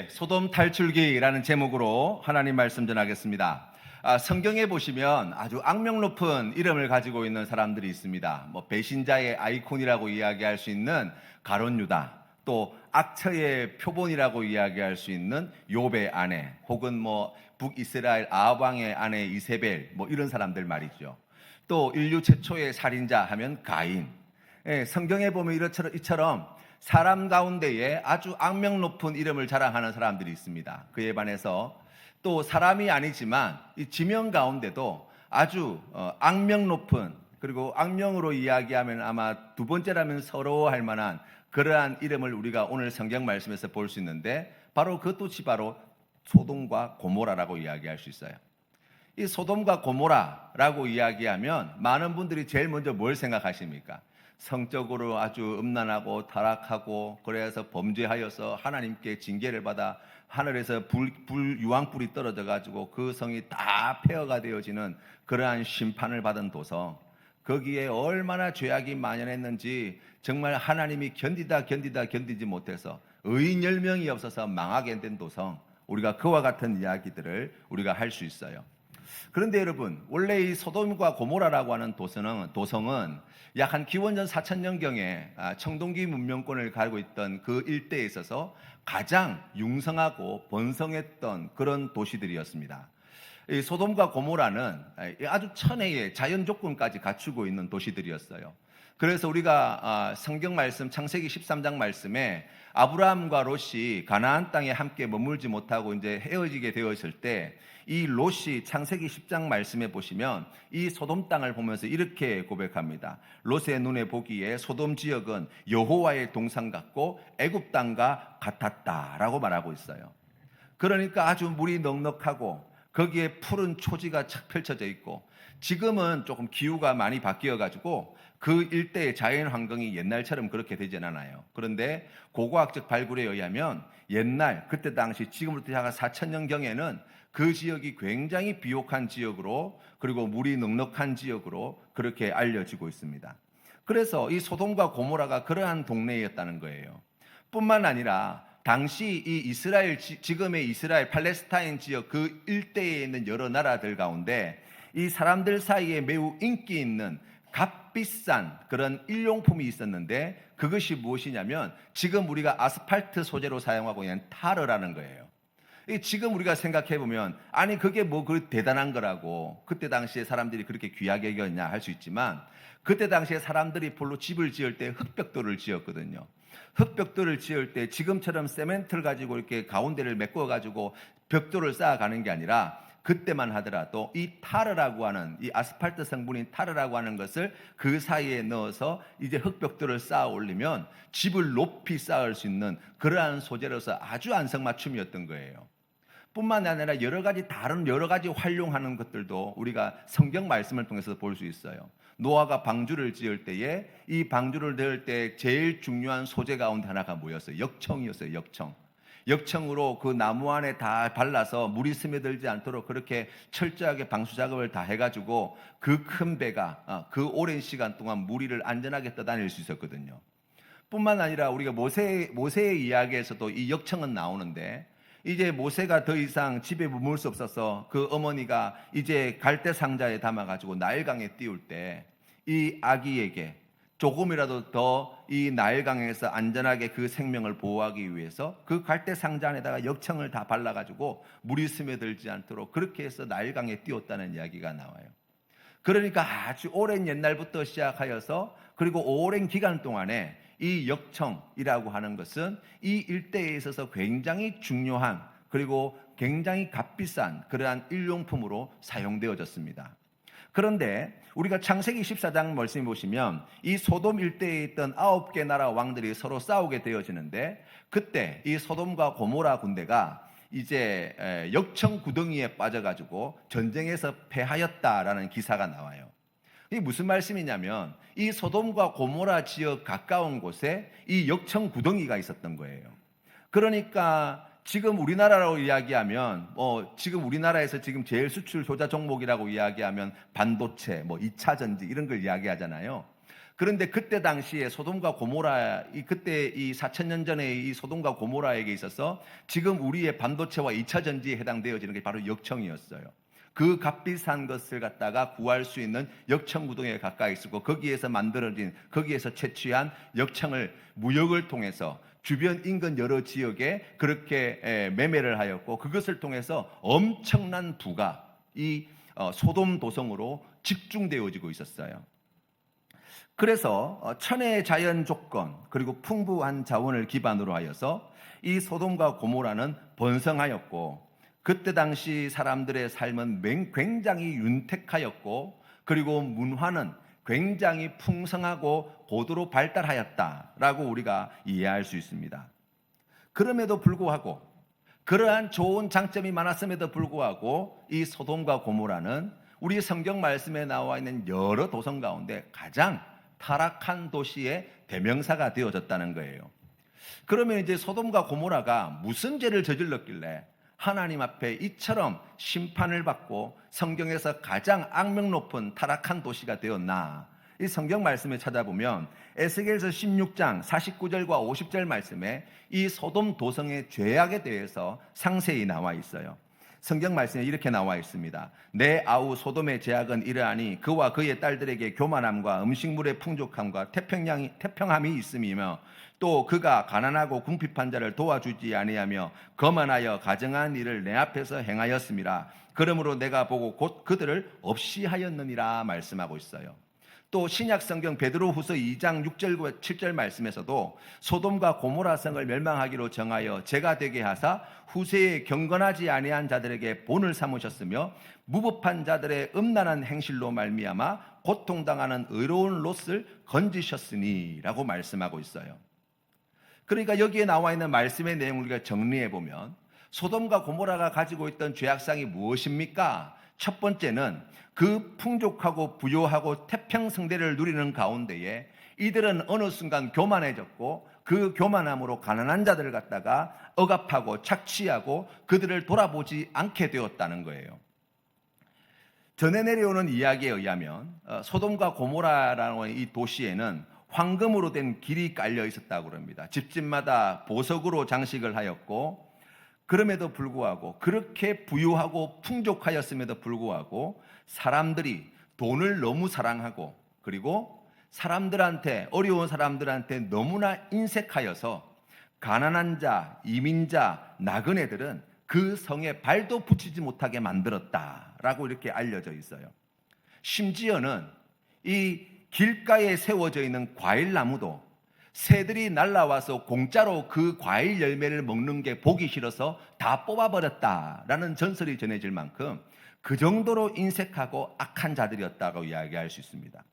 소돔 탈출기라는 제목으로 하나님 말씀 전하겠습니다. 성경에 보시면 아주 악명 높은 이름을 가지고 있는 사람들이 있습니다. 배신자의 아이콘이라고 이야기할 수 있는 가룟 유다, 또 악처의 표본이라고 이야기할 수 있는 욥의 아내, 혹은 북이스라엘 아합 왕의 아내 이세벨, 이런 사람들 말이죠. 또 인류 최초의 살인자 하면 가인. 성경에 보면 이처럼 사람 가운데에 아주 악명 높은 이름을 자랑하는 사람들이 있습니다. 그에 반해서 또 사람이 아니지만 이 지명 가운데도 아주 악명 높은, 그리고 악명으로 이야기하면 아마 두 번째라면 서러워할 만한 그러한 이름을 우리가 오늘 성경 말씀에서 볼 수 있는데, 바로 그 뜻이 바로 소돔과 고모라라고 이야기할 수 있어요. 이 소돔과 고모라라고 이야기하면 많은 분들이 제일 먼저 뭘 생각하십니까? 성적으로 아주 음란하고 타락하고, 그래서 범죄하여서 하나님께 징계를 받아 하늘에서 유황불이 떨어져 가지고 그 성이 다 폐허가 되어지는 그러한 심판을 받은 도성, 거기에 얼마나 죄악이 만연했는지 정말 하나님이 견디지 못해서 의인 10명이 없어서 망하게 된 도성, 우리가 그와 같은 이야기들을 우리가 할 수 있어요. 그런데 여러분, 원래 이 소돔과 고모라라고 하는 도성은 약 한 기원전 4000년경에 청동기 문명권을 가지고 있던 그 일대에 있어서 가장 융성하고 번성했던 그런 도시들이었습니다. 이 소돔과 고모라는 아주 천혜의 자연 조건까지 갖추고 있는 도시들이었어요. 그래서 우리가 성경 말씀 창세기 13장 말씀에 아브라함과 롯이 가나안 땅에 함께 머물지 못하고 이제 헤어지게 되었을 때, 이 롯이 창세기 10장 말씀에 보시면 이 소돔 땅을 보면서 이렇게 고백합니다. 롯의 눈에 보기에 소돔 지역은 여호와의 동산 같고 애굽 땅과 같았다라고 말하고 있어요. 그러니까 아주 물이 넉넉하고 거기에 푸른 초지가 착 펼쳐져 있고, 지금은 조금 기후가 많이 바뀌어 가지고 그 일대의 자연 환경이 옛날처럼 그렇게 되진 않아요. 그런데 고고학적 발굴에 의하면 옛날 그때 당시 지금부터 약 4000년경에는 그 지역이 굉장히 비옥한 지역으로, 그리고 물이 넉넉한 지역으로 그렇게 알려지고 있습니다. 그래서 이 소돔과 고모라가 그러한 동네였다는 거예요. 뿐만 아니라 당시 이 이스라엘, 지금의 이스라엘 팔레스타인 지역 그 일대에 있는 여러 나라들 가운데 이 사람들 사이에 매우 인기 있는 값비싼 그런 일용품이 있었는데, 그것이 무엇이냐면 지금 우리가 아스팔트 소재로 사용하고 있는 타르라는 거예요. 지금 우리가 생각해 보면 아니 그게 그 대단한 거라고, 그때 당시에 사람들이 그렇게 귀하게 여겼냐 할 수 있지만, 그때 당시에 사람들이 별로 집을 지을 때 흙벽돌을 지었거든요. 흙벽돌을 지을 때 지금처럼 세멘트를 가지고 이렇게 가운데를 메꿔 가지고 벽돌을 쌓아가는 게 아니라, 그때만 하더라도 이 타르라고 하는, 이 아스팔트 성분인 타르라고 하는 것을 그 사이에 넣어서 이제 흙벽돌을 쌓아 올리면 집을 높이 쌓을 수 있는 그러한 소재로서 아주 안성맞춤이었던 거예요. 뿐만 아니라 다른 여러 가지 활용하는 것들도 우리가 성경 말씀을 통해서 볼 수 있어요. 노아가 방주를 지을 때에 이 방주를 넣을 때 제일 중요한 소재 가운데 하나가 뭐였어요? 역청이었어요. 역청으로 그 나무 안에 다 발라서 물이 스며들지 않도록 그렇게 철저하게 방수 작업을 다 해가지고 그 큰 배가 그 오랜 시간 동안 물 위를 안전하게 떠다닐 수 있었거든요. 뿐만 아니라 우리가 모세의 이야기에서도 이 역청은 나오는데, 이제 모세가 더 이상 집에 머물 수 없어서 그 어머니가 이제 갈대 상자에 담아가지고 나일강에 띄울 때 이 아기에게 조금이라도 더 이 나일강에서 안전하게 그 생명을 보호하기 위해서 그 갈대 상자 안에다가 역청을 다 발라가지고 물이 스며들지 않도록 그렇게 해서 나일강에 띄웠다는 이야기가 나와요. 그러니까 아주 오랜 옛날부터 시작하여서 그리고 오랜 기간 동안에 이 역청이라고 하는 것은 이 일대에 있어서 굉장히 중요한, 그리고 굉장히 값비싼 그러한 일용품으로 사용되어졌습니다. 그런데 우리가 창세기 14장 말씀 보시면 이 소돔 일대에 있던 9개 나라 왕들이 서로 싸우게 되어지는데, 그때 이 소돔과 고모라 군대가 이제 역청 구덩이에 빠져가지고 전쟁에서 패하였다라는 기사가 나와요. 이게 무슨 말씀이냐면 이 소돔과 고모라 지역 가까운 곳에 이 역청 구덩이가 있었던 거예요. 그러니까 지금 우리나라로 이야기하면 지금 우리나라에서 지금 제일 수출 효자 종목이라고 이야기하면 반도체, 2차 전지 이런 걸 이야기하잖아요. 그런데 그때 당시에 소돔과 고모라, 그때 이 4,000년 전에 이 소돔과 고모라에게 있어서 지금 우리의 반도체와 2차 전지에 해당되어지는 게 바로 역청이었어요. 그 값비싼 것을 갖다가 구할 수 있는 역청구동에 가까이 있었고, 거기에서 만들어진, 거기에서 채취한 역청을 무역을 통해서 주변 인근 여러 지역에 그렇게 매매를 하였고, 그것을 통해서 엄청난 부가 이 소돔 도성으로 집중되어지고 있었어요. 그래서 천혜의 자연 조건 그리고 풍부한 자원을 기반으로 하여서 이 소돔과 고모라는 번성하였고, 그때 당시 사람들의 삶은 굉장히 윤택하였고, 그리고 문화는 굉장히 풍성하고 고도로 발달하였다라고 우리가 이해할 수 있습니다. 그럼에도 불구하고, 그러한 좋은 장점이 많았음에도 불구하고 이 소돔과 고모라는 우리 성경 말씀에 나와 있는 여러 도성 가운데 가장 타락한 도시의 대명사가 되어졌다는 거예요. 그러면 이제 소돔과 고모라가 무슨 죄를 저질렀길래 하나님 앞에 이처럼 심판을 받고 성경에서 가장 악명 높은 타락한 도시가 되었나? 이 성경 말씀을 찾아보면 에스겔서 16장 49절과 50절 말씀에 이 소돔 도성의 죄악에 대해서 상세히 나와 있어요. 성경 말씀에 이렇게 나와 있습니다. 내 아우 소돔의 죄악은 이러하니 그와 그의 딸들에게 교만함과 음식물의 풍족함과 태평함이 있음이며, 또 그가 가난하고 궁핍한 자를 도와주지 아니하며 거만하여 가증한 일을 내 앞에서 행하였음이라. 그러므로 내가 보고 곧 그들을 없이 하였느니라 말씀하고 있어요. 또 신약 성경 베드로후서 2장 6절과 7절 말씀에서도 소돔과 고모라 성을 멸망하기로 정하여 죄가 되게 하사 후세에 경건하지 아니한 자들에게 본을 삼으셨으며 무법한 자들의 음란한 행실로 말미암아 고통당하는 의로운 롯을 건지셨으니라고 말씀하고 있어요. 그러니까 여기에 나와 있는 말씀의 내용을 우리가 정리해 보면 소돔과 고모라가 가지고 있던 죄악상이 무엇입니까? 첫 번째는 그 풍족하고 부요하고 태평성대를 누리는 가운데에 이들은 어느 순간 교만해졌고, 그 교만함으로 가난한 자들을 갖다가 억압하고 착취하고 그들을 돌아보지 않게 되었다는 거예요. 전해 내려오는 이야기에 의하면 소돔과 고모라라는 이 도시에는 황금으로 된 길이 깔려 있었다고 합니다. 집집마다 보석으로 장식을 하였고, 그럼에도 불구하고, 그렇게 부유하고 풍족하였음에도 불구하고 사람들이 돈을 너무 사랑하고, 그리고 사람들한테, 어려운 사람들한테 너무나 인색하여서 가난한 자, 이민자, 나그네들은 그 성에 발도 붙이지 못하게 만들었다라고 이렇게 알려져 있어요. 심지어는 이 길가에 세워져 있는 과일나무도 새들이 날아와서 공짜로 그 과일 열매를 먹는 게 보기 싫어서 다 뽑아버렸다라는 전설이 전해질 만큼 그 정도로 인색하고 악한 자들이었다고 이야기할 수 있습니다.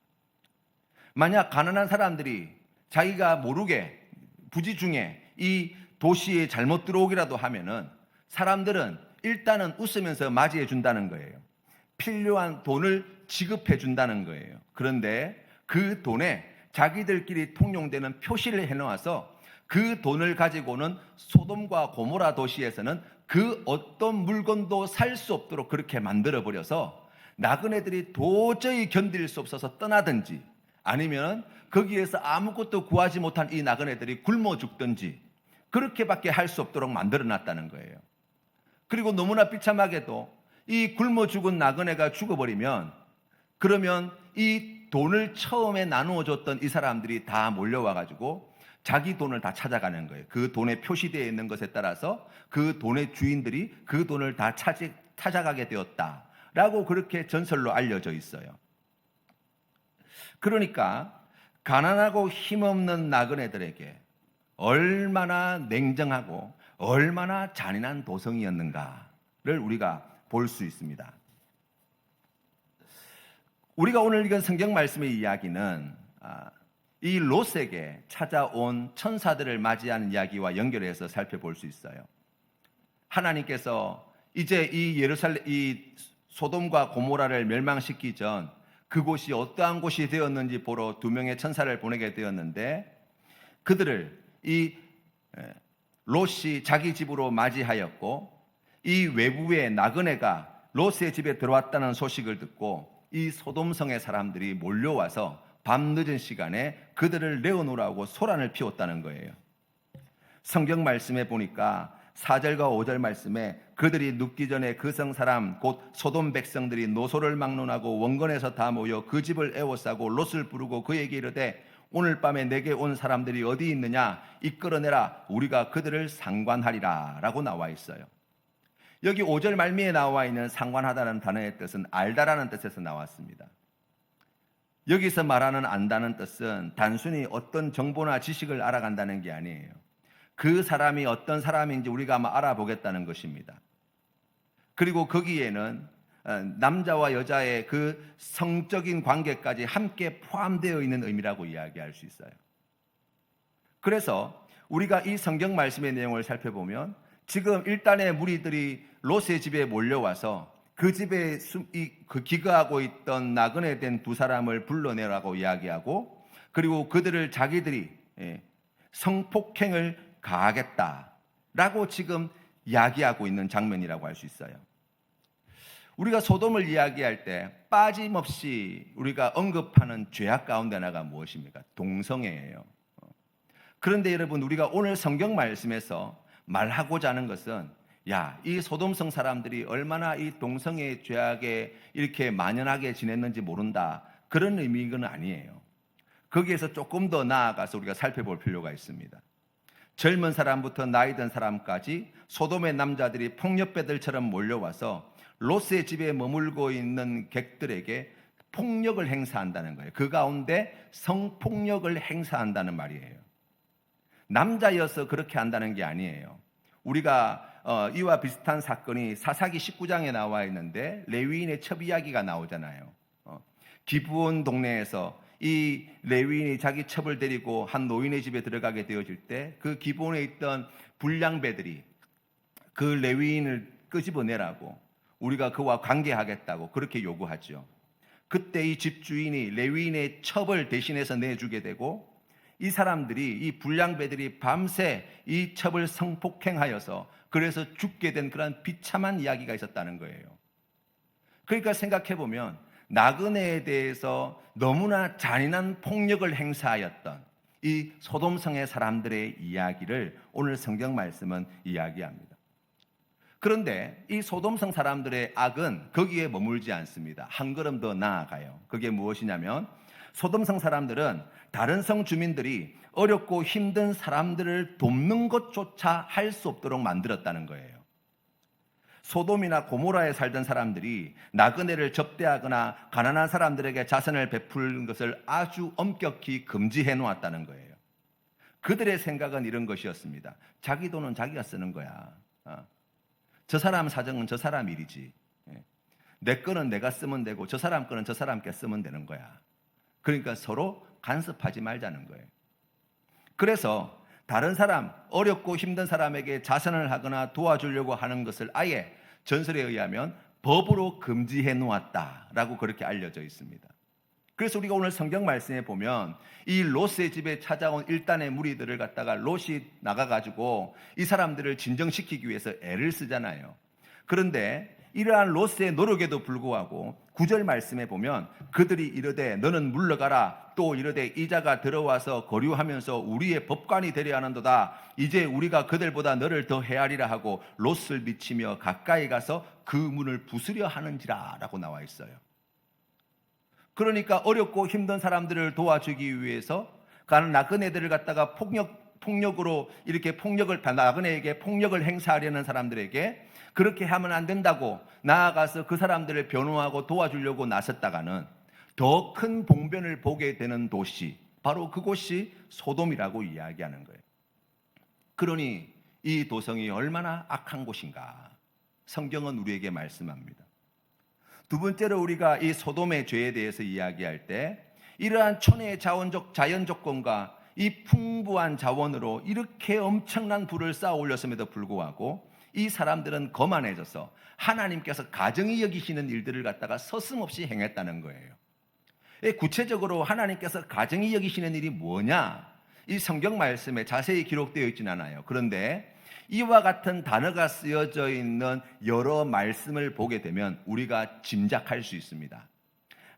만약 가난한 사람들이 자기가 모르게 부지 중에 이 도시에 잘못 들어오기라도 하면은 사람들은 일단은 웃으면서 맞이해 준다는 거예요. 필요한 돈을 지급해 준다는 거예요. 그런데 그 돈에 자기들끼리 통용되는 표시를 해놓아서 그 돈을 가지고는 소돔과 고모라 도시에서는 그 어떤 물건도 살 수 없도록 그렇게 만들어버려서 나그네들이 도저히 견딜 수 없어서 떠나든지, 아니면 거기에서 아무것도 구하지 못한 이 나그네들이 굶어 죽든지, 그렇게밖에 할 수 없도록 만들어놨다는 거예요. 그리고 너무나 비참하게도 이 굶어 죽은 나그네가 죽어버리면, 그러면 이 돈을 처음에 나누어 줬던 이 사람들이 다 몰려와가지고 자기 돈을 다 찾아가는 거예요. 그 돈에 표시되어 있는 것에 따라서 그 돈의 주인들이 그 돈을 다 찾아가게 되었다라고 그렇게 전설로 알려져 있어요. 그러니까 가난하고 힘없는 나그네들에게 얼마나 냉정하고 얼마나 잔인한 도성이었는가를 우리가 볼 수 있습니다. 우리가 오늘 읽은 성경 말씀의 이야기는 이 롯에게 찾아온 천사들을 맞이하는 이야기와 연결해서 살펴볼 수 있어요. 하나님께서 이제 이 소돔과 고모라를 멸망시키기 전 그곳이 어떠한 곳이 되었는지 보러 2명의 천사를 보내게 되었는데, 그들을 이 롯이 자기 집으로 맞이하였고, 이 외부의 나그네가 롯의 집에 들어왔다는 소식을 듣고 이 소돔성의 사람들이 몰려와서 밤늦은 시간에 그들을 내어놓으라고 소란을 피웠다는 거예요. 성경 말씀에 보니까 4절과 5절 말씀에 그들이 눕기 전에 그 성 사람 곧 소돔 백성들이 노소를 막론하고 원건에서 다 모여 그 집을 에워싸고 롯을 부르고 그에게 이르되 오늘 밤에 내게 온 사람들이 어디 있느냐 이끌어내라 우리가 그들을 상관하리라 라고 나와 있어요. 여기 5절 말미에 나와 있는 상관하다는 단어의 뜻은 알다라는 뜻에서 나왔습니다. 여기서 말하는 안다는 뜻은 단순히 어떤 정보나 지식을 알아간다는 게 아니에요. 그 사람이 어떤 사람인지 우리가 아마 알아보겠다는 것입니다. 그리고 거기에는 남자와 여자의 그 성적인 관계까지 함께 포함되어 있는 의미라고 이야기할 수 있어요. 그래서 우리가 이 성경 말씀의 내용을 살펴보면 지금 일단의 무리들이 롯의 집에 몰려와서 그 집에 기거하고 있던 나그네 된 두 사람을 불러내라고 이야기하고 그리고 그들을 자기들이 성폭행을 가하겠다라고 지금 이야기하고 있는 장면이라고 할 수 있어요. 우리가 소돔을 이야기할 때 빠짐없이 우리가 언급하는 죄악 가운데 하나가 무엇입니까? 동성애예요. 그런데 여러분 우리가 오늘 성경 말씀에서 말하고자 하는 것은 이 소돔성 사람들이 얼마나 이 동성애 죄악에 이렇게 만연하게 지냈는지 모른다 그런 의미는 아니에요. 거기에서 조금 더 나아가서 우리가 살펴볼 필요가 있습니다. 젊은 사람부터 나이 든 사람까지 소돔의 남자들이 폭력배들처럼 몰려와서 롯의 집에 머물고 있는 객들에게 폭력을 행사한다는 거예요. 그 가운데 성폭력을 행사한다는 말이에요. 남자여서 그렇게 한다는 게 아니에요. 우리가 이와 비슷한 사건이 사사기 19장에 나와 있는데 레위인의 첩 이야기가 나오잖아요. 기브온 동네에서 이 레위인이 자기 첩을 데리고 한 노인의 집에 들어가게 되어질 때 그 기브온에 있던 불량배들이 그 레위인을 끄집어내라고 우리가 그와 관계하겠다고 그렇게 요구하죠. 그때 이 집주인이 레위인의 첩을 대신해서 내주게 되고 이 사람들이 이 불량배들이 밤새 이 첩을 성폭행하여서 그래서 죽게 된 그런 비참한 이야기가 있었다는 거예요. 그러니까 생각해 보면 나그네에 대해서 너무나 잔인한 폭력을 행사하였던 이 소돔성의 사람들의 이야기를 오늘 성경 말씀은 이야기합니다. 그런데 이 소돔성 사람들의 악은 거기에 머물지 않습니다. 한 걸음 더 나아가요. 그게 무엇이냐면 소돔성 사람들은 다른 성 주민들이 어렵고 힘든 사람들을 돕는 것조차 할 수 없도록 만들었다는 거예요. 소돔이나 고모라에 살던 사람들이 나그네를 접대하거나 가난한 사람들에게 자선을 베푸는 것을 아주 엄격히 금지해 놓았다는 거예요. 그들의 생각은 이런 것이었습니다. 자기 돈은 자기가 쓰는 거야. 저 사람 사정은 저 사람 일이지. 내 거는 내가 쓰면 되고 저 사람 거는 저 사람께 쓰면 되는 거야. 그러니까 서로 간섭하지 말자는 거예요. 그래서 다른 사람, 어렵고 힘든 사람에게 자선을 하거나 도와주려고 하는 것을 아예 전설에 의하면 법으로 금지해 놓았다라고 그렇게 알려져 있습니다. 그래서 우리가 오늘 성경 말씀에 보면 이 롯의 집에 찾아온 일단의 무리들을 갖다가 롯이 나가가지고 이 사람들을 진정시키기 위해서 애를 쓰잖아요. 그런데 이러한 롯의 노력에도 불구하고 9절 말씀에 보면 그들이 이르되 너는 물러가라 또 이르되 이자가 들어와서 거류하면서 우리의 법관이 되려 하는도다 이제 우리가 그들보다 너를 더 헤아리라 하고 롯을 미치며 가까이 가서 그 문을 부수려 하는지라 라고 나와 있어요. 그러니까 어렵고 힘든 사람들을 도와주기 위해서 가는 나그네들을 갖다가 폭력으로 이렇게 나그네에게 폭력을 행사하려는 사람들에게 그렇게 하면 안 된다고 나아가서 그 사람들을 변호하고 도와주려고 나섰다가는 더 큰 봉변을 보게 되는 도시, 바로 그곳이 소돔이라고 이야기하는 거예요. 그러니 이 도성이 얼마나 악한 곳인가 성경은 우리에게 말씀합니다. 두 번째로 우리가 이 소돔의 죄에 대해서 이야기할 때 이러한 천혜의 자연 조건과 이 풍부한 자원으로 이렇게 엄청난 부를 쌓아 올렸음에도 불구하고 이 사람들은 거만해져서 하나님께서 가증히 여기시는 일들을 갖다가 서슴없이 행했다는 거예요. 구체적으로 하나님께서 가증히 여기시는 일이 뭐냐? 이 성경 말씀에 자세히 기록되어 있지는 않아요. 그런데 이와 같은 단어가 쓰여져 있는 여러 말씀을 보게 되면 우리가 짐작할 수 있습니다.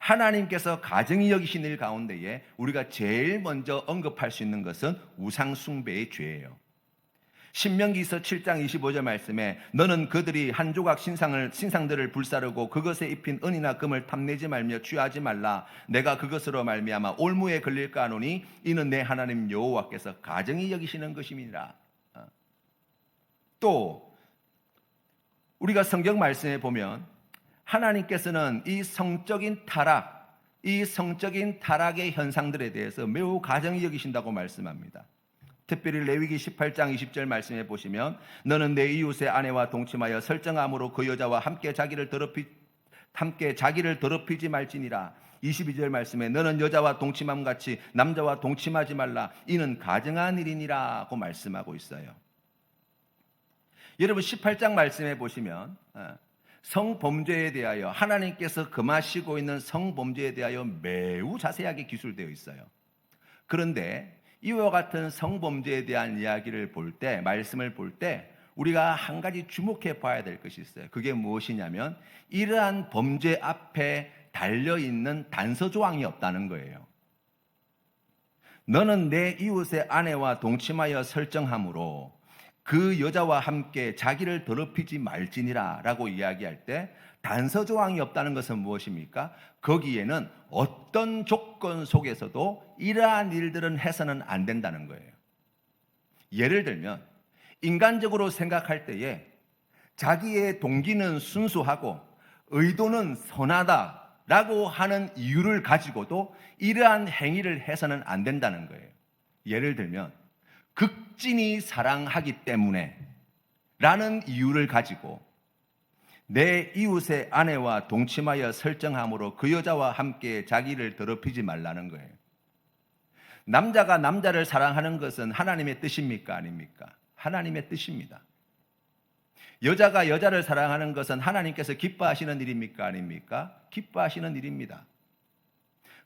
하나님께서 가증히 여기신 일 가운데에 우리가 제일 먼저 언급할 수 있는 것은 우상 숭배의 죄예요. 신명기서 7장 25절 말씀에 너는 그들이 한 조각 신상들을 불사르고 그것에 입힌 은이나 금을 탐내지 말며 취하지 말라. 내가 그것으로 말미암아 올무에 걸릴까 하노니 이는 내 하나님 여호와께서 가증히 여기시는 것임이니라. 또 우리가 성경 말씀에 보면 하나님께서는 이 성적인 타락의 현상들에 대해서 매우 가증히 여기신다고 말씀합니다. 특별히 레위기 18장 20절 말씀해 보시면 너는 내 이웃의 아내와 동침하여 설정함으로 그 여자와 함께 자기를 더럽히지 말지니라. 22절 말씀에 너는 여자와 동침함 같이 남자와 동침하지 말라. 이는 가증한 일이니라고 말씀하고 있어요. 여러분 18장 말씀해 보시면 성범죄에 대하여 하나님께서 금하시고 있는 성범죄에 대하여 매우 자세하게 기술되어 있어요. 그런데 이와 같은 성범죄에 대한 이야기를 볼 때, 말씀을 볼 때 우리가 한 가지 주목해 봐야 될 것이 있어요. 그게 무엇이냐면 이러한 범죄 앞에 달려있는 단서조항이 없다는 거예요. 너는 내 이웃의 아내와 동침하여 설정함으로 그 여자와 함께 자기를 더럽히지 말지니라 라고 이야기할 때 단서조항이 없다는 것은 무엇입니까? 거기에는 어떤 조건 속에서도 이러한 일들은 해서는 안 된다는 거예요. 예를 들면 인간적으로 생각할 때에 자기의 동기는 순수하고 의도는 선하다라고 하는 이유를 가지고도 이러한 행위를 해서는 안 된다는 거예요. 예를 들면 극진히 사랑하기 때문에 라는 이유를 가지고 내 이웃의 아내와 동침하여 설정함으로 그 여자와 함께 자기를 더럽히지 말라는 거예요. 남자가 남자를 사랑하는 것은 하나님의 뜻입니까? 아닙니까? 하나님의 뜻입니다. 여자가 여자를 사랑하는 것은 하나님께서 기뻐하시는 일입니까? 아닙니까? 기뻐하시는 일입니다.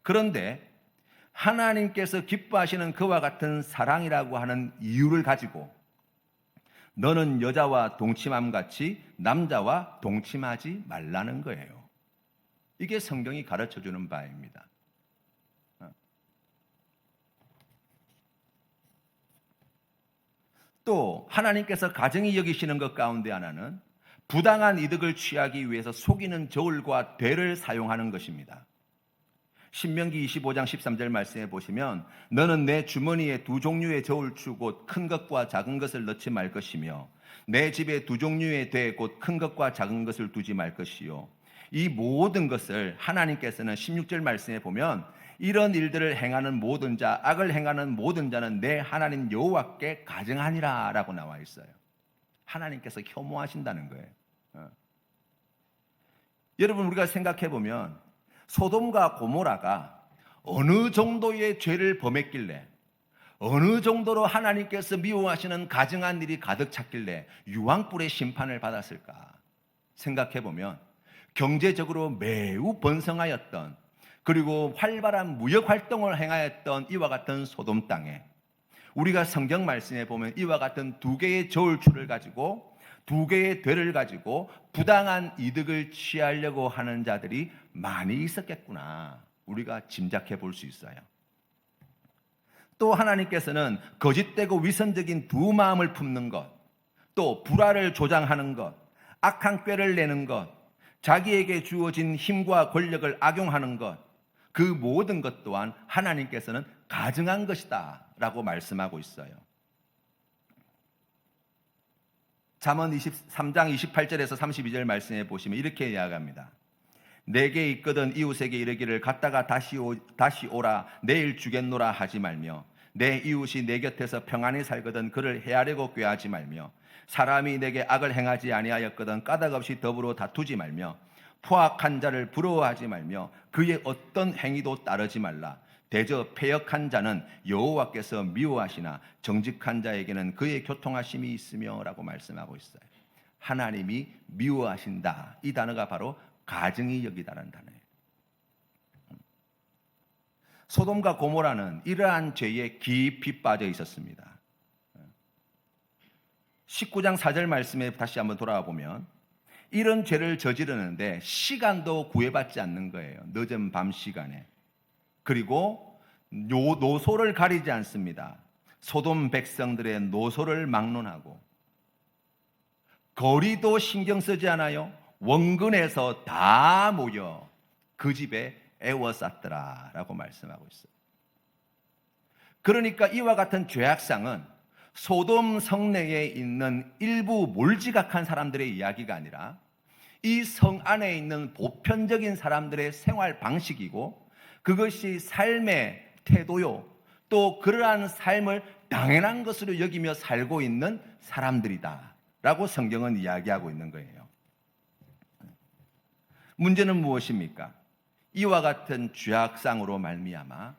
그런데 하나님께서 기뻐하시는 그와 같은 사랑이라고 하는 이유를 가지고 너는 여자와 동침함 같이 남자와 동침하지 말라는 거예요. 이게 성경이 가르쳐주는 바입니다. 또 하나님께서 가증히 여기시는 것 가운데 하나는 부당한 이득을 취하기 위해서 속이는 저울과 되를 사용하는 것입니다. 신명기 25장 13절 말씀해 보시면 너는 내 주머니에 두 종류의 저울추 곧 큰 것과 작은 것을 넣지 말 것이며 내 집에 두 종류의 되 곧 큰 것과 작은 것을 두지 말 것이요. 이 모든 것을 하나님께서는 16절 말씀해 보면 이런 일들을 행하는 모든 자, 악을 행하는 모든 자는 내 하나님 여호와께 가증하니라 라고 나와 있어요. 하나님께서 혐오하신다는 거예요. 여러분 우리가 생각해 보면 소돔과 고모라가 어느 정도의 죄를 범했길래 어느 정도로 하나님께서 미워하시는 가증한 일이 가득 찼길래 유황불의 심판을 받았을까 생각해 보면 경제적으로 매우 번성하였던 그리고 활발한 무역 활동을 행하였던 이와 같은 소돔 땅에 우리가 성경 말씀에 보면 이와 같은 두 개의 저울추를 가지고 두 개의 되를 가지고 부당한 이득을 취하려고 하는 자들이 많이 있었겠구나 우리가 짐작해 볼 수 있어요. 또 하나님께서는 거짓되고 위선적인 두 마음을 품는 것, 또 불화를 조장하는 것, 악한 꾀를 내는 것, 자기에게 주어진 힘과 권력을 악용하는 것, 그 모든 것 또한 하나님께서는 가증한 것이다 라고 말씀하고 있어요. 잠언 23장 28절에서 32절 말씀해 보시면 이렇게 이야기합니다. 내게 있거든 이웃에게 이르기를 갔다가 다시 오라 내일 주겠노라 하지 말며 내 이웃이 내 곁에서 평안히 살거든 그를 해하려고 꾀하지 말며 사람이 내게 악을 행하지 아니하였거든 까닭없이 더불어 다투지 말며 포악한 자를 부러워하지 말며 그의 어떤 행위도 따르지 말라. 대저 패역한 자는 여호와께서 미워하시나 정직한 자에게는 그의 교통하심이 있으며 라고 말씀하고 있어요. 하나님이 미워하신다. 이 단어가 바로 가증히 여기다라는 단어예요. 소돔과 고모라는 이러한 죄에 깊이 빠져 있었습니다. 19장 4절 말씀에 다시 한번 돌아와 보면 이런 죄를 저지르는데 시간도 구애받지 않는 거예요. 늦은 밤 시간에. 그리고 노소를 가리지 않습니다. 소돔 백성들의 노소를 막론하고 거리도 신경 쓰지 않아요. 원근에서 다 모여 그 집에 애워쌌더라라고 말씀하고 있어요. 그러니까 이와 같은 죄악상은 소돔 성내에 있는 일부 몰지각한 사람들의 이야기가 아니라 이 성 안에 있는 보편적인 사람들의 생활 방식이고, 그것이 삶의 태도요, 또 그러한 삶을 당연한 것으로 여기며 살고 있는 사람들이다 라고 성경은 이야기하고 있는 거예요. 문제는 무엇입니까? 이와 같은 죄악상으로 말미암아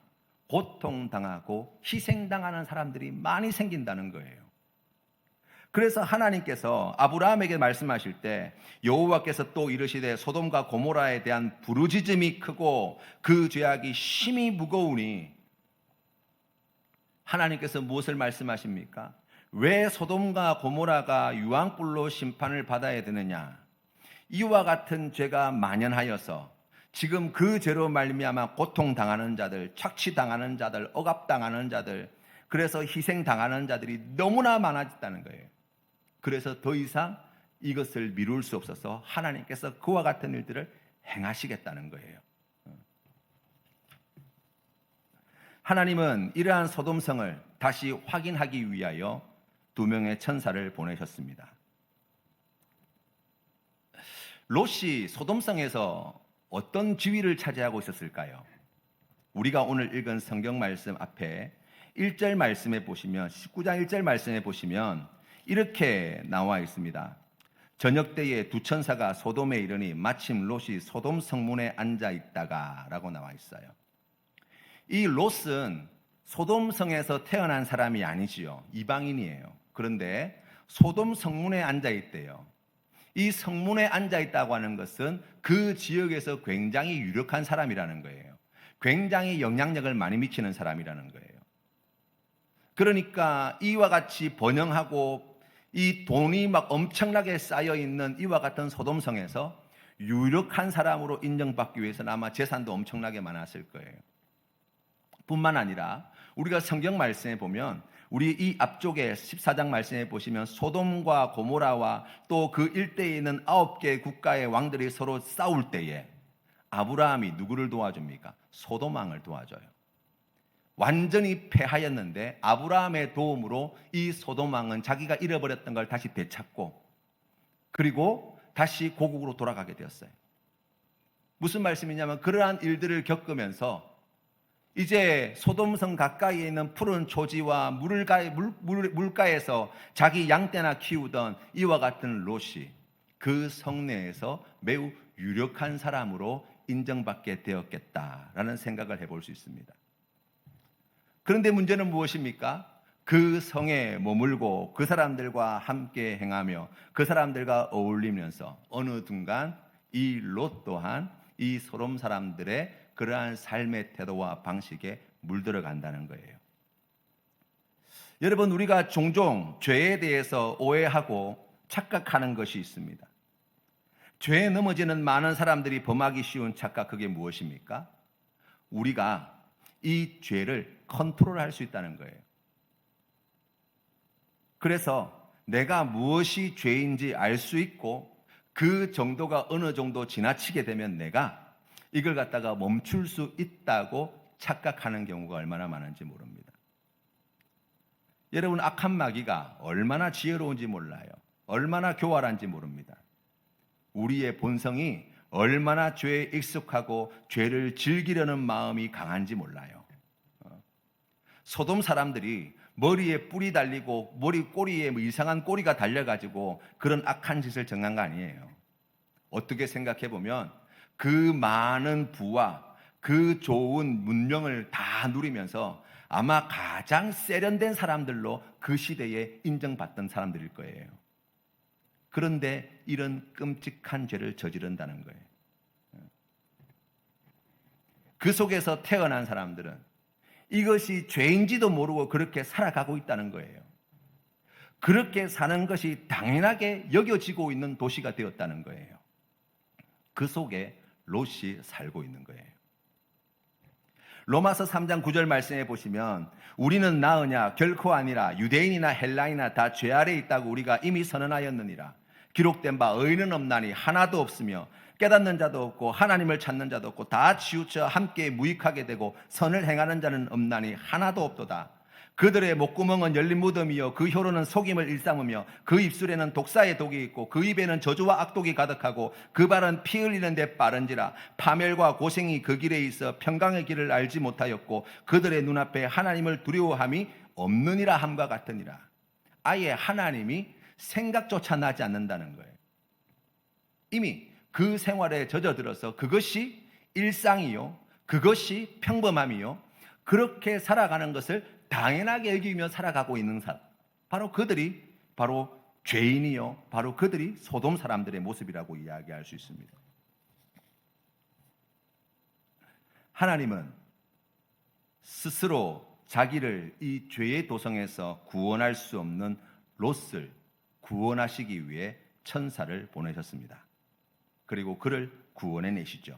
고통당하고 희생당하는 사람들이 많이 생긴다는 거예요. 그래서 하나님께서 아브라함에게 말씀하실 때 여호와께서 또 이르시되 소돔과 고모라에 대한 부르짖음이 크고 그 죄악이 심히 무거우니, 하나님께서 무엇을 말씀하십니까? 왜 소돔과 고모라가 유황불로 심판을 받아야 되느냐? 이와 같은 죄가 만연하여서 지금 그 죄로 말미암아 고통당하는 자들, 착취당하는 자들, 억압당하는 자들, 그래서 희생당하는 자들이 너무나 많아졌다는 거예요. 그래서 더 이상 이것을 미룰 수 없어서 하나님께서 그와 같은 일들을 행하시겠다는 거예요. 하나님은 이러한 소돔성을 다시 확인하기 위하여 2명의 천사를 보내셨습니다. 롯이 소돔성에서 어떤 지위를 차지하고 있었을까요? 우리가 오늘 읽은 성경 말씀 앞에 1절 말씀에 보시면, 19장 1절 말씀에 보시면 이렇게 나와 있습니다. 저녁 때에 두 천사가 소돔에 이르니 마침 롯이 소돔 성문에 앉아 있다가 라고 나와 있어요. 이 롯은 소돔 성에서 태어난 사람이 아니지요. 이방인이에요. 그런데 소돔 성문에 앉아 있대요. 이 성문에 앉아 있다고 하는 것은 그 지역에서 굉장히 유력한 사람이라는 거예요. 굉장히 영향력을 많이 미치는 사람이라는 거예요. 그러니까 이와 같이 번영하고 이 돈이 막 엄청나게 쌓여 있는 이와 같은 소돔성에서 유력한 사람으로 인정받기 위해서는 아마 재산도 엄청나게 많았을 거예요. 뿐만 아니라 우리가 성경 말씀에 보면, 우리 이 앞쪽에 14장 말씀에 보시면 소돔과 고모라와 또 그 일대에 있는 9개 국가의 왕들이 서로 싸울 때에 아브라함이 누구를 도와줍니까? 소돔 왕을 도와줘요. 완전히 패하였는데 아브라함의 도움으로 이 소돔 왕은 자기가 잃어버렸던 걸 다시 되찾고, 그리고 다시 고국으로 돌아가게 되었어요. 무슨 말씀이냐면, 그러한 일들을 겪으면서 이제 소돔성 가까이에 있는 푸른 초지와 물가에서 자기 양떼나 키우던 이와 같은 롯이 그 성내에서 매우 유력한 사람으로 인정받게 되었겠다라는 생각을 해볼 수 있습니다. 그런데 문제는 무엇입니까? 그 성에 머물고 그 사람들과 함께 행하며 그 사람들과 어울리면서 어느 순간 이 롯 또한 이 소돔 사람들의 그러한 삶의 태도와 방식에 물들어간다는 거예요. 여러분, 우리가 종종 죄에 대해서 오해하고 착각하는 것이 있습니다. 죄에 넘어지는 많은 사람들이 범하기 쉬운 착각, 그게 무엇입니까? 우리가 이 죄를 컨트롤할 수 있다는 거예요. 그래서 내가 무엇이 죄인지 알 수 있고 그 정도가 어느 정도 지나치게 되면 내가 이걸 갖다가 멈출 수 있다고 착각하는 경우가 얼마나 많은지 모릅니다. 여러분, 악한 마귀가 얼마나 지혜로운지 몰라요. 얼마나 교활한지 모릅니다. 우리의 본성이 얼마나 죄에 익숙하고 죄를 즐기려는 마음이 강한지 몰라요. 소돔 사람들이 머리에 뿔이 달리고 꼬리에 이상한 꼬리가 달려가지고 그런 악한 짓을 정한 거 아니에요. 어떻게 생각해 보면 그 많은 부와 그 좋은 문명을 다 누리면서 아마 가장 세련된 사람들로 그 시대에 인정받던 사람들일 거예요. 그런데 이런 끔찍한 죄를 저지른다는 거예요. 그 속에서 태어난 사람들은 이것이 죄인지도 모르고 그렇게 살아가고 있다는 거예요. 그렇게 사는 것이 당연하게 여겨지고 있는 도시가 되었다는 거예요. 그 속에 롯이 살고 있는 거예요. 로마서 3장 9절 말씀해 보시면 우리는 나으냐 결코 아니라 유대인이나 헬라인이나 다 죄 아래 있다고 우리가 이미 선언하였느니라. 기록된 바 의인은 없나니 하나도 없으며 깨닫는 자도 없고 하나님을 찾는 자도 없고 다 치우쳐 함께 무익하게 되고 선을 행하는 자는 없나니 하나도 없도다. 그들의 목구멍은 열린 무덤이요 그 혀로는 속임을 일삼으며 그 입술에는 독사의 독이 있고 그 입에는 저주와 악독이 가득하고 그 발은 피 흘리는 데 빠른지라. 파멸과 고생이 그 길에 있어 평강의 길을 알지 못하였고 그들의 눈앞에 하나님을 두려워함이 없느니라 함과 같으니라. 아예 하나님이 생각조차 나지 않는다는 거예요. 이미 그 생활에 젖어들어서 그것이 일상이요 그것이 평범함이요 그렇게 살아가는 것을 당연하게 여기며 살아가고 있는 사람, 바로 그들이 바로 죄인이요 바로 그들이 소돔 사람들의 모습이라고 이야기할 수 있습니다. 하나님은 스스로 자기를 이 죄의 도성에서 구원할 수 없는 롯을 구원하시기 위해 천사를 보내셨습니다. 그리고 그를 구원해 내시죠.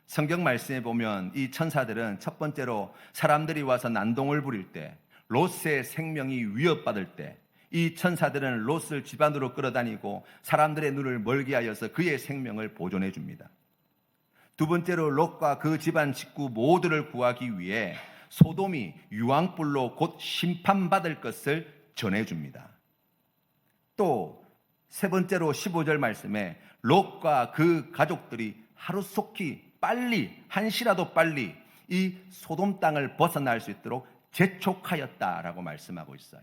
성경 말씀에 보면 이 천사들은 첫 번째로 사람들이 와서 난동을 부릴 때, 롯의 생명이 위협받을 때 이 천사들은 롯을 집안으로 끌어다니고 사람들의 눈을 멀게 하여서 그의 생명을 보존해 줍니다. 두 번째로 롯과 그 집안 식구 모두를 구하기 위해 소돔이 유황불로 곧 심판받을 것을 전해줍니다. 또 세 번째로 15절 말씀에 롯과 그 가족들이 하루속히 빨리 한시라도 빨리 이 소돔 땅을 벗어날 수 있도록 재촉하였다라고 말씀하고 있어요.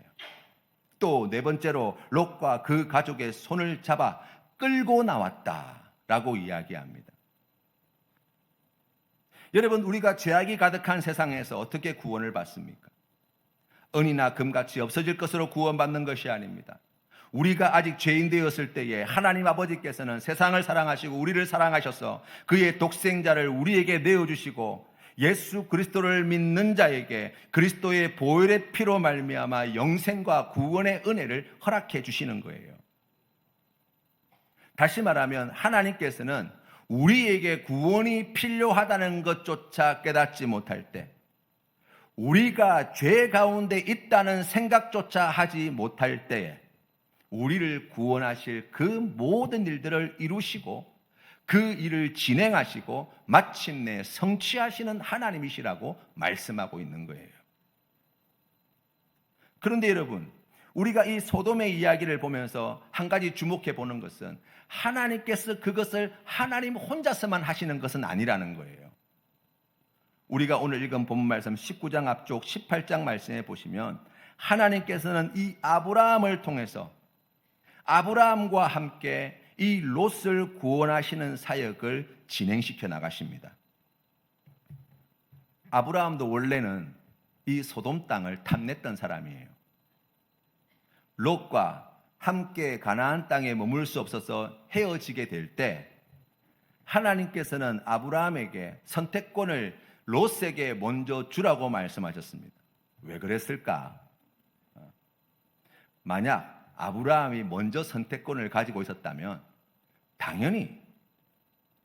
또 네 번째로 롯과 그 가족의 손을 잡아 끌고 나왔다라고 이야기합니다. 여러분, 우리가 죄악이 가득한 세상에서 어떻게 구원을 받습니까? 은이나 금같이 없어질 것으로 구원받는 것이 아닙니다. 우리가 아직 죄인 되었을 때에 하나님 아버지께서는 세상을 사랑하시고 우리를 사랑하셔서 그의 독생자를 우리에게 내어주시고 예수 그리스도를 믿는 자에게 그리스도의 보혈의 피로 말미암아 영생과 구원의 은혜를 허락해 주시는 거예요. 다시 말하면 하나님께서는 우리에게 구원이 필요하다는 것조차 깨닫지 못할 때, 우리가 죄 가운데 있다는 생각조차 하지 못할 때에 우리를 구원하실 그 모든 일들을 이루시고 그 일을 진행하시고 마침내 성취하시는 하나님이시라고 말씀하고 있는 거예요. 그런데 여러분, 우리가 이 소돔의 이야기를 보면서 한 가지 주목해 보는 것은 하나님께서 그것을 하나님 혼자서만 하시는 것은 아니라는 거예요. 우리가 오늘 읽은 본문 말씀 19장 앞쪽 18장 말씀에 보시면 하나님께서는 이 아브라함을 통해서 아브라함과 함께 이 롯을 구원하시는 사역을 진행시켜 나가십니다. 아브라함도 원래는 이 소돔 땅을 탐냈던 사람이에요. 롯과 함께 가나안 땅에 머물 수 없어서 헤어지게 될 때 하나님께서는 아브라함에게 선택권을 롯에게 먼저 주라고 말씀하셨습니다. 왜 그랬을까? 만약 아브라함이 먼저 선택권을 가지고 있었다면 당연히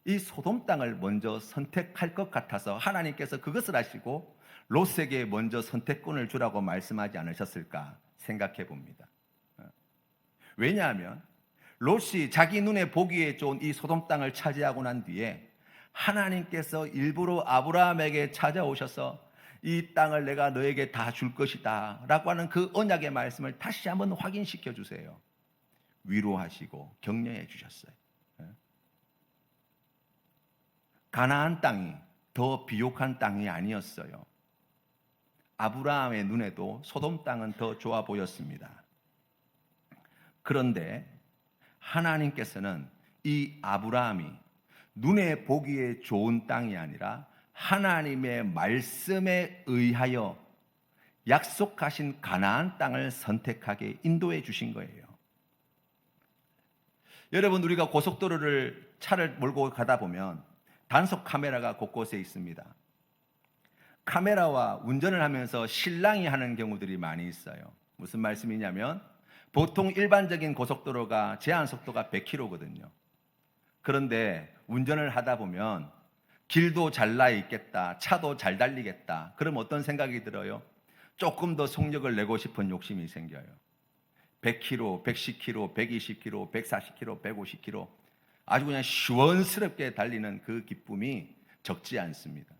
이 소돔 땅을 먼저 선택할 것 같아서 하나님께서 그것을 하시고 롯에게 먼저 선택권을 주라고 말씀하지 않으셨을까 생각해 봅니다. 왜냐하면 롯이 자기 눈에 보기에 좋은 이 소돔 땅을 차지하고 난 뒤에 하나님께서 일부러 아브라함에게 찾아오셔서 이 땅을 내가 너에게 다 줄 것이다 라고 하는 그 언약의 말씀을 다시 한번 확인시켜 주세요. 위로하시고 격려해 주셨어요. 가나안 땅이 더 비옥한 땅이 아니었어요. 아브라함의 눈에도 소돔 땅은 더 좋아 보였습니다. 그런데 하나님께서는 이 아브라함이 눈에 보기에 좋은 땅이 아니라 하나님의 말씀에 의하여 약속하신 가나안 땅을 선택하게 인도해 주신 거예요. 여러분, 우리가 고속도로를 차를 몰고 가다 보면 단속 카메라가 곳곳에 있습니다. 카메라와 운전을 하면서 실랑이 하는 경우들이 많이 있어요. 무슨 말씀이냐면 보통 일반적인 고속도로가 제한 속도가 100km거든요. 그런데 운전을 하다 보면 길도 잘 나 있겠다, 차도 잘 달리겠다. 그럼 어떤 생각이 들어요? 조금 더 속력을 내고 싶은 욕심이 생겨요. 100km, 110km, 120km, 140km, 150km 아주 그냥 시원스럽게 달리는 그 기쁨이 적지 않습니다.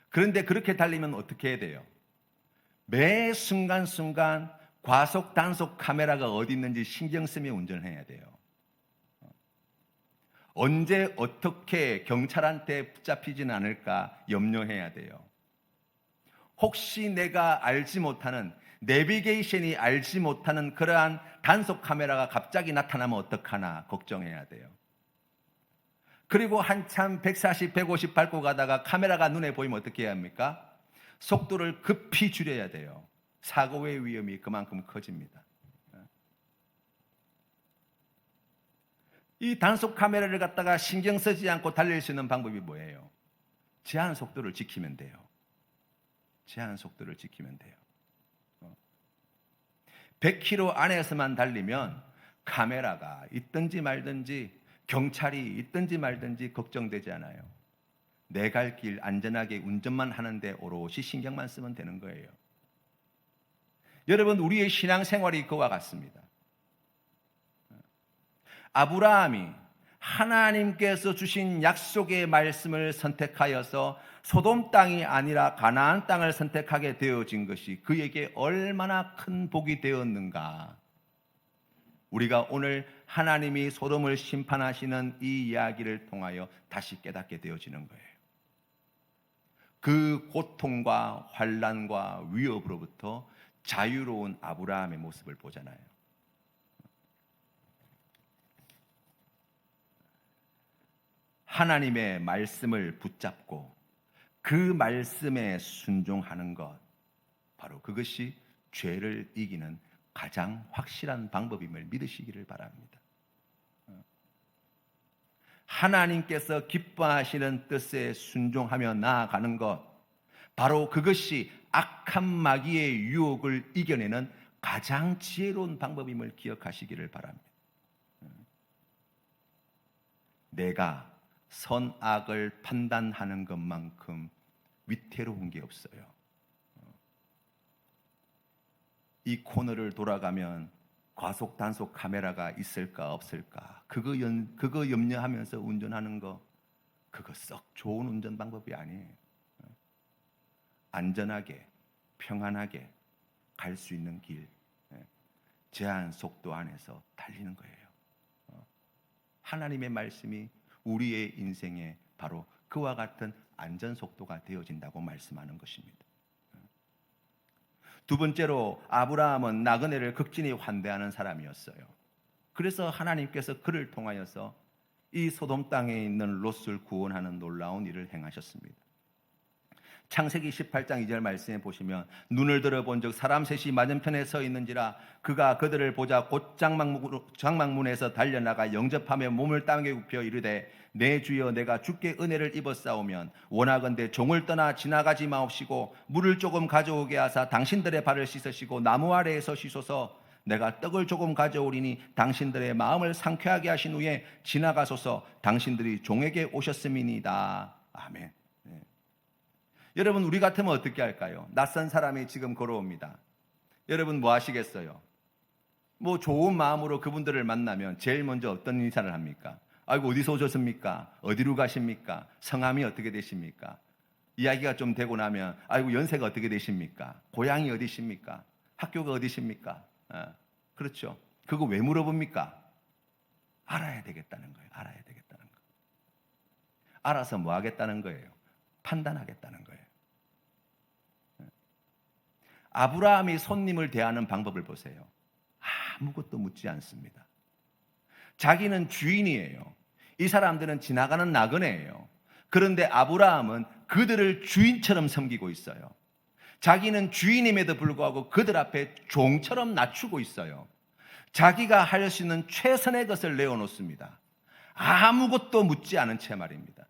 그런데 그렇게 달리면 어떻게 해야 돼요? 매 순간순간 과속 단속 카메라가 어디 있는지 신경 쓰며 운전해야 돼요. 언제 어떻게 경찰한테 붙잡히지는 않을까 염려해야 돼요. 혹시 내가 알지 못하는, 내비게이션이 알지 못하는 그러한 단속 카메라가 갑자기 나타나면 어떡하나 걱정해야 돼요. 그리고 한참 140, 150 밟고 가다가 카메라가 눈에 보이면 어떻게 해야 합니까? 속도를 급히 줄여야 돼요. 사고의 위험이 그만큼 커집니다. 이 단속 카메라를 갖다가 신경 쓰지 않고 달릴 수 있는 방법이 뭐예요? 제한 속도를 지키면 돼요. 제한 속도를 지키면 돼요. 100km 안에서만 달리면 카메라가 있든지 말든지 경찰이 있든지 말든지 걱정되지 않아요. 내 갈 길 안전하게 운전만 하는데 오롯이 신경만 쓰면 되는 거예요. 여러분, 우리의 신앙생활이 그와 같습니다. 아브라함이 하나님께서 주신 약속의 말씀을 선택하여서 소돔 땅이 아니라 가나안 땅을 선택하게 되어진 것이 그에게 얼마나 큰 복이 되었는가. 우리가 오늘 하나님이 소돔을 심판하시는 이 이야기를 통하여 다시 깨닫게 되어지는 거예요. 그 고통과 환난과 위협으로부터 자유로운 아브라함의 모습을 보잖아요. 하나님의 말씀을 붙잡고 그 말씀에 순종하는 것, 바로 그것이 죄를 이기는 가장 확실한 방법임을 믿으시기를 바랍니다. 하나님께서 기뻐하시는 뜻에 순종하며 나아가는 것, 바로 그것이 악한 마귀의 유혹을 이겨내는 가장 지혜로운 방법임을 기억하시기를 바랍니다. 내가 선악을 판단하는 것만큼 위태로운 게 없어요. 이 코너를 돌아가면 과속 단속 카메라가 있을까 없을까, 그거 염려하면서 운전하는 거, 그거 썩 좋은 운전 방법이 아니에요. 안전하게 평안하게 갈 수 있는 길, 제한 속도 안에서 달리는 거예요. 하나님의 말씀이 우리의 인생에 바로 그와 같은 안전 속도가 되어진다고 말씀하는 것입니다. 두 번째로, 아브라함은 나그네를 극진히 환대하는 사람이었어요. 그래서 하나님께서 그를 통하여서 이 소돔 땅에 있는 롯을 구원하는 놀라운 일을 행하셨습니다. 창세기 18장 2절 말씀에 보시면, 눈을 들어본 적 사람 셋이 맞은편에 서 있는지라 그가 그들을 보자 곧 장막문에서 달려나가 영접하며 몸을 땅에 굽혀 이르되, 내 주여, 내가 주께 은혜를 입었사오면 원하건대 종을 떠나 지나가지 마옵시고 물을 조금 가져오게 하사 당신들의 발을 씻으시고 나무 아래에서 쉬소서. 내가 떡을 조금 가져오리니 당신들의 마음을 상쾌하게 하신 후에 지나가소서. 당신들이 종에게 오셨음이니이다. 아멘. 여러분, 우리 같으면 어떻게 할까요? 낯선 사람이 지금 걸어옵니다. 여러분 뭐 하시겠어요? 뭐 좋은 마음으로 그분들을 만나면 제일 먼저 어떤 인사를 합니까? 아이고, 어디서 오셨습니까? 어디로 가십니까? 성함이 어떻게 되십니까? 이야기가 좀 되고 나면 아이고, 연세가 어떻게 되십니까? 고향이 어디십니까? 학교가 어디십니까? 그렇죠. 그거 왜 물어봅니까? 알아야 되겠다는 거예요. 알아야 되겠다는 거. 알아서 뭐 하겠다는 거예요? 판단하겠다는 거예요. 아브라함이 손님을 대하는 방법을 보세요. 아무것도 묻지 않습니다. 자기는 주인이에요. 이 사람들은 지나가는 나그네예요. 그런데 아브라함은 그들을 주인처럼 섬기고 있어요. 자기는 주인임에도 불구하고 그들 앞에 종처럼 낮추고 있어요. 자기가 할 수 있는 최선의 것을 내어놓습니다. 아무것도 묻지 않은 채 말입니다.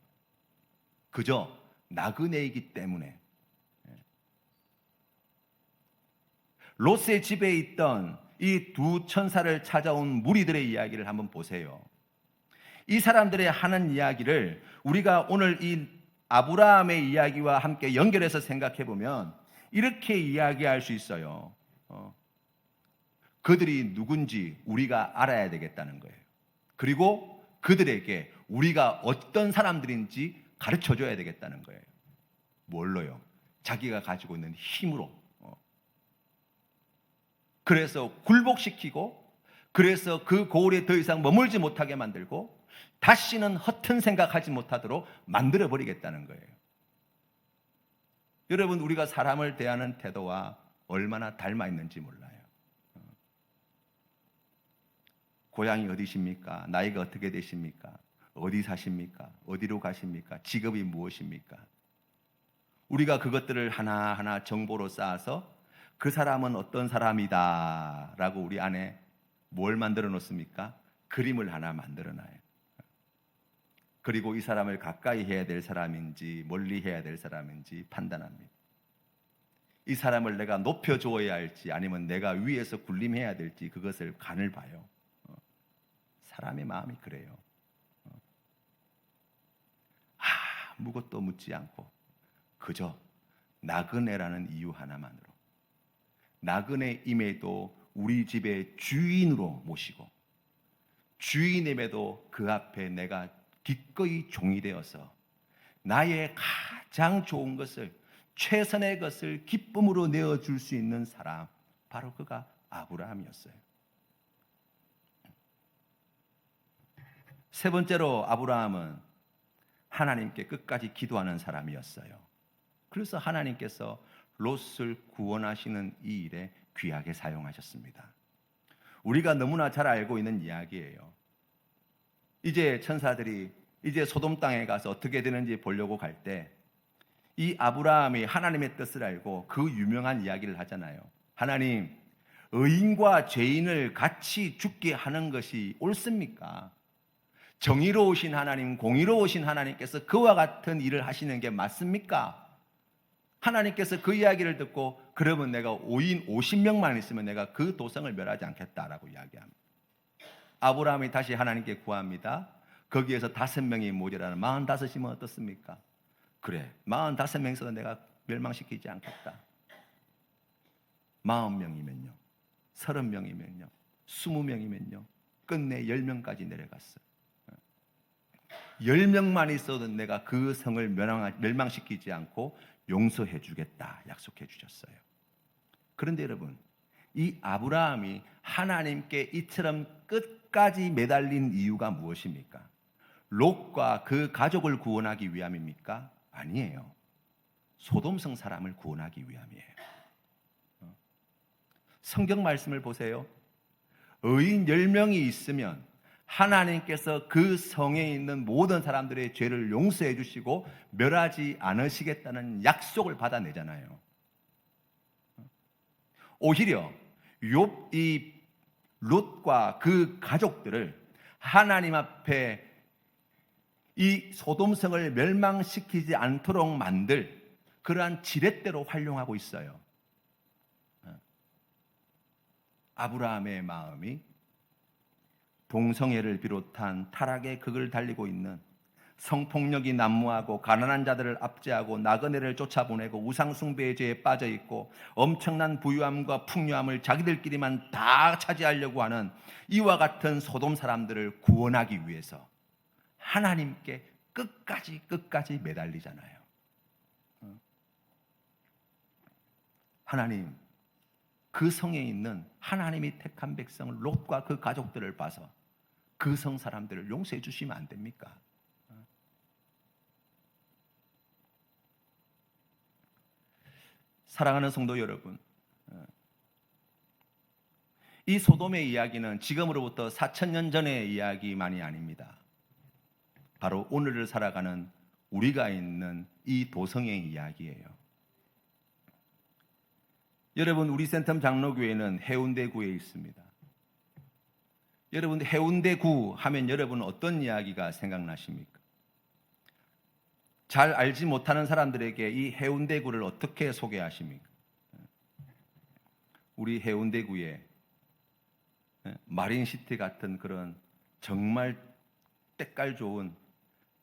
그저 나그네이기 때문에. 롯의 집에 있던 이 두 천사를 찾아온 무리들의 이야기를 한번 보세요. 이 사람들의 하는 이야기를 우리가 오늘 이 아브라함의 이야기와 함께 연결해서 생각해 보면 이렇게 이야기할 수 있어요. 그들이 누군지 우리가 알아야 되겠다는 거예요. 그리고 그들에게 우리가 어떤 사람들인지 가르쳐 줘야 되겠다는 거예요. 뭘로요? 자기가 가지고 있는 힘으로. 그래서 굴복시키고, 그래서 그 고을에 더 이상 머물지 못하게 만들고, 다시는 허튼 생각하지 못하도록 만들어 버리겠다는 거예요. 여러분, 우리가 사람을 대하는 태도와 얼마나 닮아 있는지 몰라요. 고향이 어디십니까? 나이가 어떻게 되십니까? 어디 사십니까? 어디로 가십니까? 직업이 무엇입니까? 우리가 그것들을 하나하나 정보로 쌓아서 그 사람은 어떤 사람이다 라고 우리 안에 뭘 만들어 놓습니까? 그림을 하나 만들어 놔요. 그리고 이 사람을 가까이 해야 될 사람인지 멀리 해야 될 사람인지 판단합니다. 이 사람을 내가 높여주어야 할지 아니면 내가 위에서 군림해야 될지 그것을 간을 봐요. 사람의 마음이 그래요. 아무것도 묻지 않고 그저 나그네라는 이유 하나만으로 나그네임에도 우리 집의 주인으로 모시고 주인임에도 그 앞에 내가 기꺼이 종이 되어서 나의 가장 좋은 것을 최선의 것을 기쁨으로 내어줄 수 있는 사람, 바로 그가 아브라함이었어요. 세 번째로 아브라함은 하나님께 끝까지 기도하는 사람이었어요. 그래서 하나님께서 롯을 구원하시는 이 일에 귀하게 사용하셨습니다. 우리가 너무나 잘 알고 있는 이야기예요. 이제 천사들이 이제 소돔 땅에 가서 어떻게 되는지 보려고 갈 때 이 아브라함이 하나님의 뜻을 알고 그 유명한 이야기를 하잖아요. 하나님, 의인과 죄인을 같이 죽게 하는 것이 옳습니까? 정의로우신 하나님, 공의로우신 하나님께서 그와 같은 일을 하시는 게 맞습니까? 하나님께서 그 이야기를 듣고 그러면 내가 5인 50명만 있으면 내가 그 도성을 멸하지 않겠다라고 이야기합니다. 아브라함이 다시 하나님께 구합니다. 거기에서 5명이 모자라는 45이면 어떻습니까? 그래, 45명에서 내가 멸망시키지 않겠다. 40명이면요, 30명이면요, 20명이면요, 끝내 10명까지 내려갔어요. 10명만 있어도 내가 그 성을 멸망시키지 않고 용서해 주겠다 약속해 주셨어요. 그런데 여러분, 이 아브라함이 하나님께 이처럼 끝까지 매달린 이유가 무엇입니까? 롯과 그 가족을 구원하기 위함입니까? 아니에요. 소돔성 사람을 구원하기 위함이에요. 성경 말씀을 보세요. 의인 10명이 있으면 하나님께서 그 성에 있는 모든 사람들의 죄를 용서해 주시고 멸하지 않으시겠다는 약속을 받아내잖아요. 오히려 이 롯과 그 가족들을 하나님 앞에 이 소돔성을 멸망시키지 않도록 만들 그러한 지렛대로 활용하고 있어요. 아브라함의 마음이 동성애를 비롯한 타락의 극을 달리고 있는 성폭력이 난무하고 가난한 자들을 압제하고 나그네를 쫓아보내고 우상숭배의 죄에 빠져있고 엄청난 부유함과 풍요함을 자기들끼리만 다 차지하려고 하는 이와 같은 소돔 사람들을 구원하기 위해서 하나님께 끝까지 매달리잖아요. 하나님, 그 성에 있는 하나님이 택한 백성을 롯과 그 가족들을 봐서 그 성 사람들을 용서해 주시면 안 됩니까? 사랑하는 성도 여러분, 이 소돔의 이야기는 지금으로부터 4,000년 전의 이야기만이 아닙니다. 바로 오늘을 살아가는 우리가 있는 이 도성의 이야기예요. 여러분, 우리 센텀 장로교회는 해운대구에 있습니다. 여러분, 해운대구 하면 여러분은 어떤 이야기가 생각나십니까? 잘 알지 못하는 사람들에게 이 해운대구를 어떻게 소개하십니까? 우리 해운대구에 마린시티 같은 그런 정말 때깔 좋은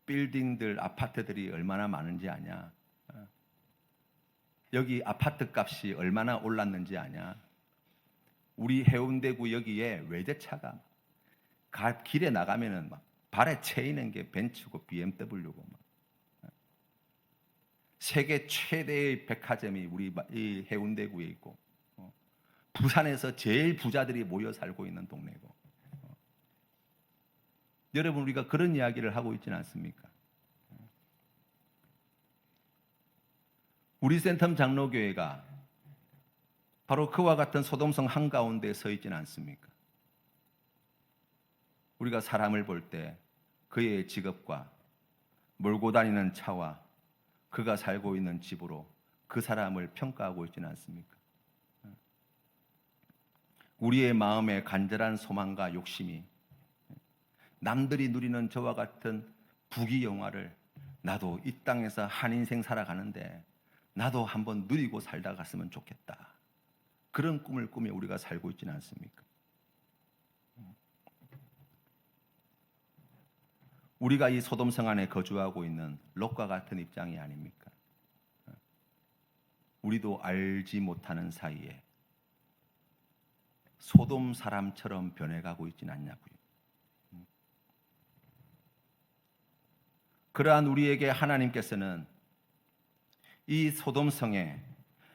빌딩들, 아파트들이 얼마나 많은지 아냐? 여기 아파트 값이 얼마나 올랐는지 아냐? 우리 해운대구 여기에 외제차가 길에 나가면은 막 발에 채이는 게 벤츠고 BMW고 막. 세계 최대의 백화점이 우리 이 해운대구에 있고, 부산에서 제일 부자들이 모여 살고 있는 동네고. 여러분, 우리가 그런 이야기를 하고 있지는 않습니까? 우리 센텀 장로교회가 바로 그와 같은 소돔성 한가운데 서 있지는 않습니까? 우리가 사람을 볼 때 그의 직업과 몰고 다니는 차와 그가 살고 있는 집으로 그 사람을 평가하고 있지는 않습니까? 우리의 마음에 간절한 소망과 욕심이 남들이 누리는 저와 같은 부귀영화를 나도 이 땅에서 한 인생 살아가는데 나도 한번 누리고 살다 갔으면 좋겠다. 그런 꿈을 꾸며 우리가 살고 있지는 않습니까? 우리가 이 소돔성 안에 거주하고 있는 롯과 같은 입장이 아닙니까? 우리도 알지 못하는 사이에 소돔 사람처럼 변해가고 있지는 않냐고요. 그러한 우리에게 하나님께서는 이 소돔성에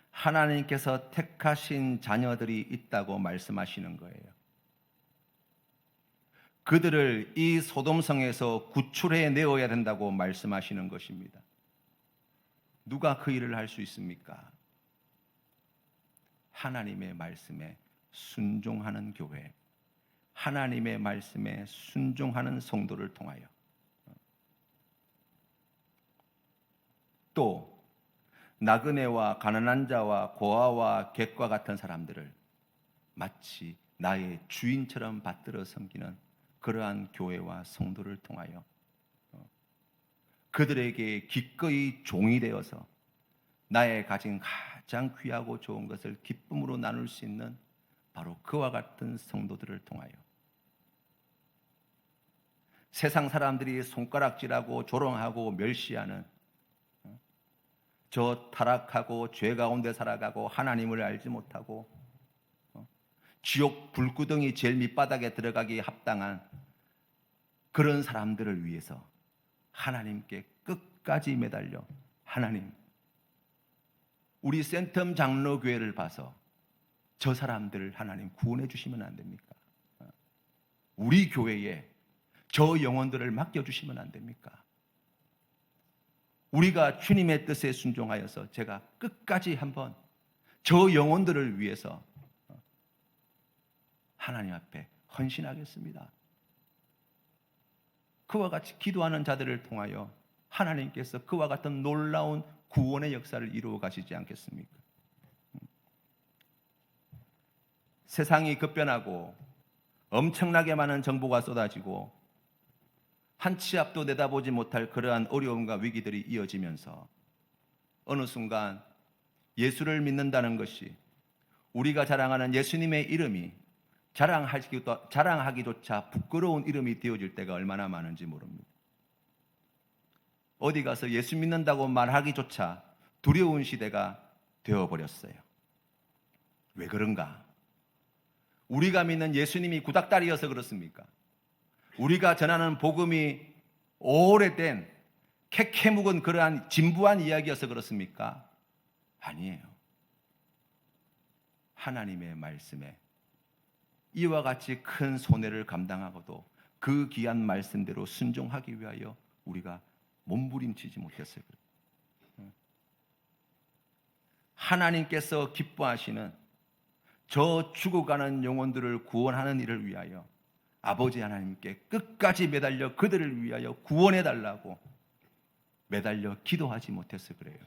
하나님께서 택하신 자녀들이 있다고 말씀하시는 거예요. 그들을 이 소돔성에서 구출해 내어야 된다고 말씀하시는 것입니다. 누가 그 일을 할 수 있습니까? 하나님의 말씀에 순종하는 교회, 하나님의 말씀에 순종하는 성도를 통하여, 또 나그네와 가난한 자와 고아와 객과 같은 사람들을 마치 나의 주인처럼 받들어 섬기는 그러한 교회와 성도를 통하여 그들에게 기꺼이 종이 되어서 나의 가진 가장 귀하고 좋은 것을 기쁨으로 나눌 수 있는 바로 그와 같은 성도들을 통하여 세상 사람들이 손가락질하고 조롱하고 멸시하는 저 타락하고 죄 가운데 살아가고 하나님을 알지 못하고 지옥 불구덩이 제일 밑바닥에 들어가기에 합당한 그런 사람들을 위해서 하나님께 끝까지 매달려 하나님, 우리 센텀 장로교회를 봐서 저 사람들을 하나님 구원해 주시면 안 됩니까? 우리 교회에 저 영혼들을 맡겨주시면 안 됩니까? 우리가 주님의 뜻에 순종하여서 제가 끝까지 한번 저 영혼들을 위해서 하나님 앞에 헌신하겠습니다. 그와 같이 기도하는 자들을 통하여 하나님께서 그와 같은 놀라운 구원의 역사를 이루어 가시지 않겠습니까? 세상이 급변하고 엄청나게 많은 정보가 쏟아지고 한 치 앞도 내다보지 못할 그러한 어려움과 위기들이 이어지면서 어느 순간 예수를 믿는다는 것이 우리가 자랑하는 예수님의 이름이 자랑하기조차 부끄러운 이름이 되어질 때가 얼마나 많은지 모릅니다. 어디 가서 예수 믿는다고 말하기조차 두려운 시대가 되어버렸어요. 왜 그런가? 우리가 믿는 예수님이 구닥다리여서 그렇습니까? 우리가 전하는 복음이 오래된 캐캐 묵은 그러한 진부한 이야기여서 그렇습니까? 아니에요. 하나님의 말씀에 이와 같이 큰 손해를 감당하고도 그 귀한 말씀대로 순종하기 위하여 우리가 몸부림치지 못했어요. 하나님께서 기뻐하시는 저 죽어가는 영혼들을 구원하는 일을 위하여 아버지 하나님께 끝까지 매달려 그들을 위하여 구원해달라고 매달려 기도하지 못해서 그래요.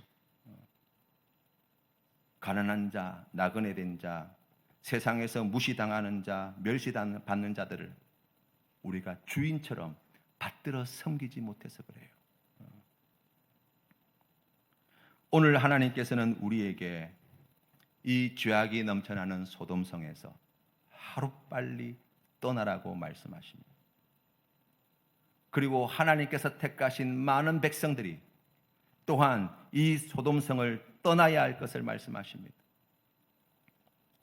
가난한 자, 나그네 된 자, 세상에서 무시당하는 자, 멸시받는 자들을 우리가 주인처럼 받들어 섬기지 못해서 그래요. 오늘 하나님께서는 우리에게 이 죄악이 넘쳐나는 소돔성에서 하루빨리 떠나라고 말씀하십니다. 그리고 하나님께서 택하신 많은 백성들이 또한 이 소돔성을 떠나야 할 것을 말씀하십니다.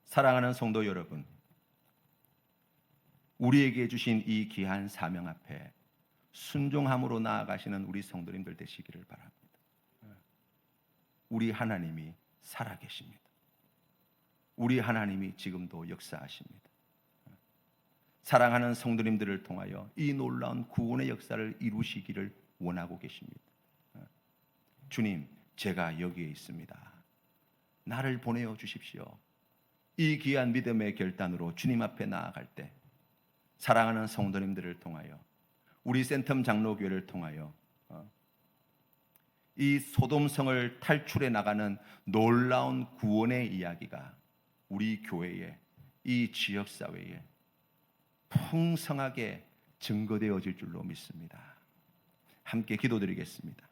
사랑하는 성도 여러분, 우리에게 주신 이 귀한 사명 앞에 순종함으로 나아가시는 우리 성도님들 되시기를 바랍니다. 우리 하나님이 살아계십니다. 우리 하나님이 지금도 역사하십니다. 사랑하는 성도님들을 통하여 이 놀라운 구원의 역사를 이루시기를 원하고 계십니다. 주님, 제가 여기에 있습니다. 나를 보내어 주십시오. 이 귀한 믿음의 결단으로 주님 앞에 나아갈 때 사랑하는 성도님들을 통하여 우리 센텀 장로교회를 통하여 이 소돔성을 탈출해 나가는 놀라운 구원의 이야기가 우리 교회에, 이 지역사회에 풍성하게 증거되어질 줄로 믿습니다. 함께 기도드리겠습니다.